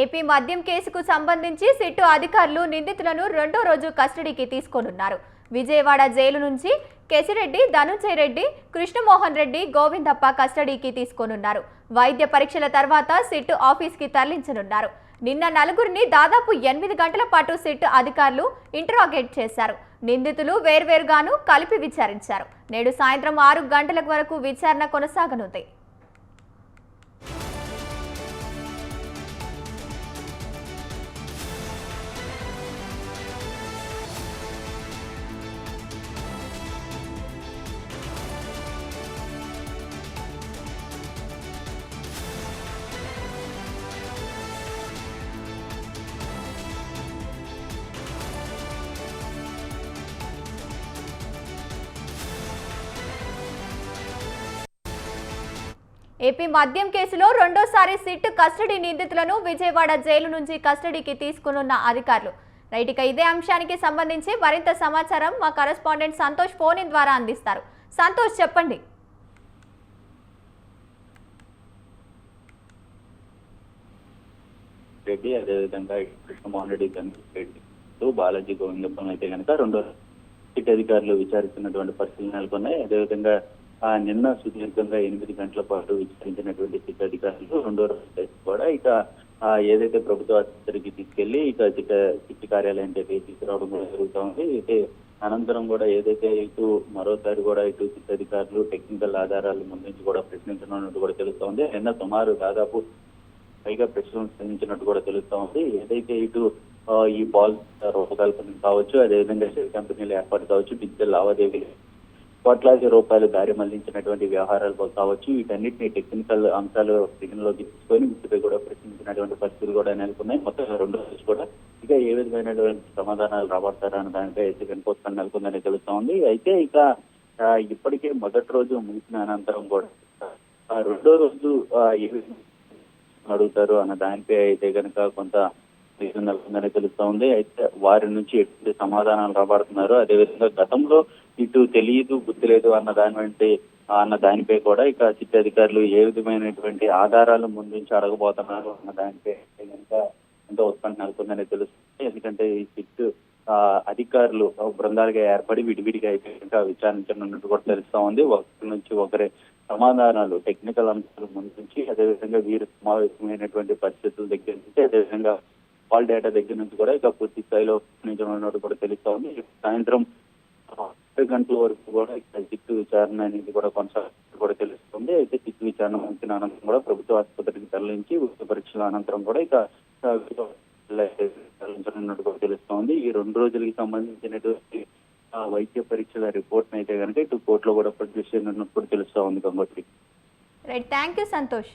AP మద్యం కేసుకు సంబంధించి సిట్టు అధికారులు నిందితులను రెండో రోజు కస్టడీకి తీసుకోనున్నారు. విజయవాడ జైలు నుంచి కేసిరెడ్డి, ధనుంజయ్ రెడ్డి, కృష్ణమోహన్ రెడ్డి, గోవిందప్ప కస్టడీకి తీసుకోనున్నారు. వైద్య పరీక్షల తర్వాత సిట్టు ఆఫీస్కి తరలించనున్నారు. నిన్న నలుగురిని దాదాపు 8 గంటల పాటు సిట్టు అధికారులు ఇంటరాగేట్ చేశారు. నిందితులు వేర్వేరుగాను కలిపి విచారించారు. నేడు సాయంత్రం 6 గంటల వరకు విచారణ కొనసాగనుంది. ఏపీ మద్యం కేసులో రెండోసారి సిట్టు కస్టడీ నిందితులను విజయవాడ జైలు నుంచి కస్టడీకి తీసుకున్న అధికారులు. రైట్, ఇదే అంశానికి సంబంధించి మరింత సమాచారం మా కరెస్పాండెంట్ సంతోష్ ఫోన్ ఇన్ ద్వారా అందిస్తారు. సంతోష్, చెప్పండి. రెడ్డి, అదేవిధంగా కృష్ణమోహన్ రెడ్డి, బాలాజీ, గోవిందప్పం అయితే కనుక రెండో సిట్ అధికారులు విచారిస్తున్నటువంటి పరిస్థితులు నెలకొన్నాయి. అదేవిధంగా నిన్న సుదీర్ఘంగా 8 గంటల పాటు విచారించినటువంటి సిట్ అధికారులు రెండో రోజు కూడా ఇక ఏదైతే ప్రభుత్వ ఆసుపత్రికి తీసుకెళ్లి ఇక సిట్ కార్యాలయం తీసుకురావడం కూడా జరుగుతోంది. అయితే అనంతరం కూడా ఏదైతే ఇటు మరోసారి కూడా ఇటు సిట్ అధికారులు టెక్నికల్ ఆధారాలు ముందుంచి కూడా ప్రశ్నించనున్నట్టు కూడా తెలుస్తోంది. నిన్న సుమారు దాదాపు పైగా ప్రశ్నలు సంధించినట్టు కూడా తెలుస్తా ఉంది. ఏదైతే ఇటు ఈ పాల్ రూపకల్పన కావచ్చు, అదేవిధంగా షెల్ కంపెనీలు ఏర్పాటు కావచ్చు, డిజిటల్ లావాదేవీలు కోట్లాది రూపాయలు దారి మళ్లించినటువంటి వ్యవహారాలు కావచ్చు, వీటన్నిటిని టెక్నికల్ అంశాలు పరిగణలోకి తీసుకొని వీటిపై కూడా ప్రశ్నించినటువంటి పరిస్థితులు కూడా నెలకొన్నాయి. మొత్తం రెండో రోజు కూడా ఇక ఏ విధమైనటువంటి సమాధానాలు రాబడతారన్న దానిపై అయితే కనుక నెలకొందని తెలుస్తా ఉంది. అయితే ఇక ఇప్పటికే మొదటి రోజు ముగిసిన అనంతరం కూడా రెండో రోజు ఏ విధంగా అడుగుతారు అన్న దానిపై అయితే కనుక కొంత నెలకొందని తెలుస్తా ఉంది. అయితే వారి నుంచి ఎటువంటి సమాధానాలు రాబడుతున్నారు, అదేవిధంగా గతంలో ఇటు తెలియదు గుర్తులేదు అన్న దానిపై కూడా ఇక సిట్ అధికారులు ఏ విధమైనటువంటి ఆధారాలు ముందుంచి అడగబోతున్నారు అన్న దానిపై కనుక ఎంతో ఉత్కంఠ నెలకొందని తెలుస్తుంది. ఎందుకంటే ఈ సిట్ అధికారులు బృందాలుగా ఏర్పడి విడివిడిగా అయితే ఇంకా విచారించనున్నట్టు కూడా తెలుస్తా ఉంది. ఒకరి నుంచి ఒకరి సమాధానాలు టెక్నికల్ అంశాలు ముందుంచి, అదేవిధంగా వీరు సమావేశమైనటువంటి పరిస్థితుల దగ్గర నుంచి, అదేవిధంగా కాల్ డేటా దగ్గర నుంచి కూడా ఇక పూర్తి స్థాయిలో ప్రశ్నించనున్నట్టు కూడా తెలుస్తా ఉంది. సాయంత్రం 6 గంటల వరకు కూడా ఇక్కడ సిట్టు విచారణ అనేది కూడా కొనసాగుతూ కూడా తెలుస్తుంది. అయితే సిట్టు విచారణ ముగిసిన అనంతరం కూడా ప్రభుత్వ ఆసుపత్రికి తరలించి వైద్య పరీక్షల అనంతరం కూడా ఇక తరలించనున్నట్టు కూడా తెలుస్తోంది. ఈ 2 రోజులకి సంబంధించినటువంటి వైద్య పరీక్షల రిపోర్ట్ అయితే కనుక ఇటు కోర్టులో కూడా ప్రొడ్యూస్ చేయనున్నట్టు కూడా తెలుస్తా ఉంది. Gangotri. Right, thank you Santosh.